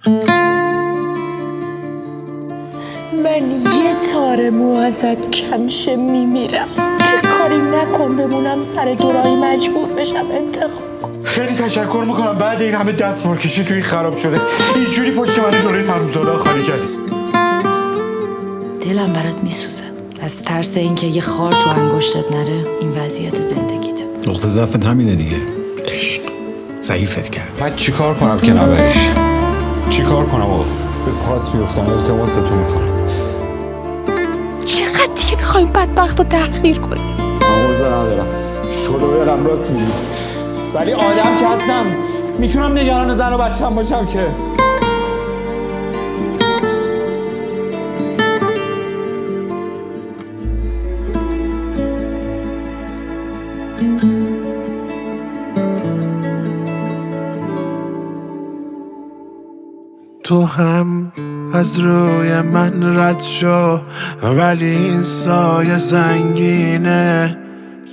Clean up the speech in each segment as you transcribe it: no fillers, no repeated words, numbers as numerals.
من یه تار مو ازت کمشه میمیرم. که کاری نکن بمونم سر دورایی مجبور بشم انتخاب کن. خیلی تشکر میکنم بعد این همه دستمال کشی توی خراب شده اینجوری پشت من جلوی حرومزاده خالی کردی. دلم برات میسوزه از ترس اینکه یه خار تو انگشتت نره. این وضعیت زندگیت نقطه ضعفت همینه دیگه. عشق ضعیفت کرد. من چیکار کنم که نبریش؟ چیکار کنم آقا؟ به پات میفتم التماستون میکنم. چقدر دیگه میخوایم بدبخت رو تحقیر کنیم؟ آموزه ندارم شلوغرم راست میگی ولی آدم که هستم میتونم نگران زن و بچه‌م باشم که. تو هم از روی من رد شو ولی این سایه سنگینه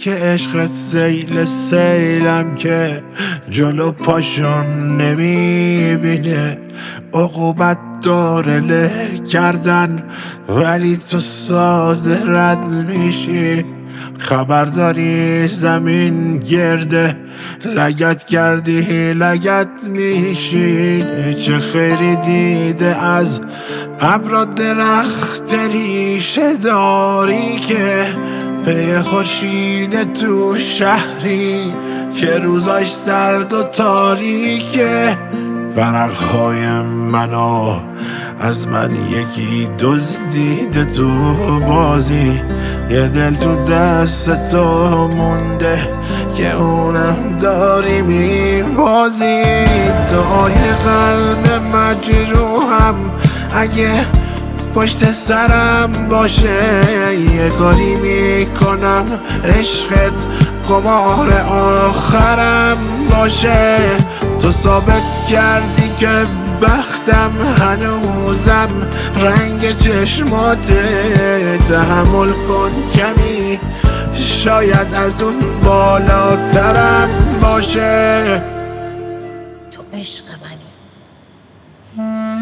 که عشقت سیل سیلم که جلو پاشون نمیبینه. عقوبت داره له کردن ولی تو ساده رد میشی. خبرداری زمین گرده لگت کردی لگت میشی. چه خیری دیده از ابر درخت ریشه داری که پی خورشید تو شهری که روزاش سرد و تاریکه. ورقهای منو از من یکی دزدیده تو بازی. یه دل تو دست تو مونده که اونم داری میبازی. دعای قلب مجروحم اگه پشت سرم باشه یه کاری میکنم عشقت قمار آخرم باشه. تو ثابت کردی که بختم هنوزم رنگ چشماته. تحمل کن کمی شاید از اون بالاترم باشه. تو عشق منی.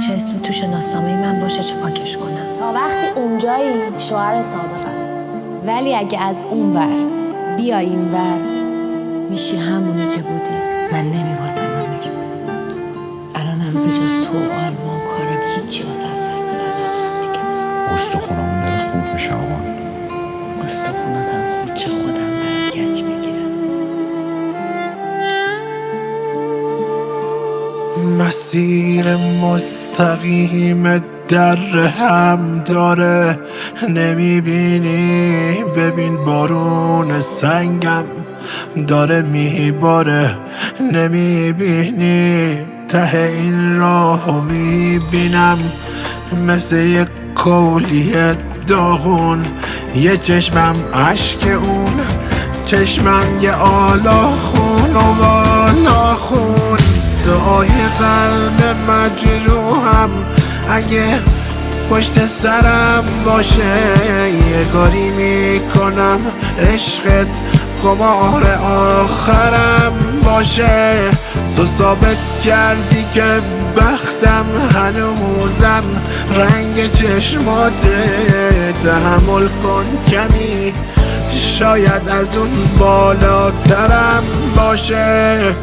چه اسم تو شناسنامه من باشه چه پاکش کنم. تا وقتی اونجایی شوهر سابقم، ولی اگه از اون ور بیای این ور میشی همونی که بودی. من نمیبازم امیر. الانم به جز تو آرمان کارم هیچی واسه از دست دادن ندارم دیگه. استخونامون داره خوب میشه آقا. استخوناتم خود چه خودم برات گچ میگیرم. مسیر مستقیم در هم داره نمیبینی. ببین بارون سنگم داره میباره نمیبینی. ته این راهو میبینم مثل یک کولیه داغون. یه چشمم عشق اون چشمم یه آلا خون و بالا خون. دعای قلب مجروحم اگه پشت سرم باشه یه کاری میکنم عشقت قمار آخرم باشه. تو ثابت کردی که بختم هنوزم رنگ چشماته. تحمل کن کمی شاید از اون بالاترم باشه.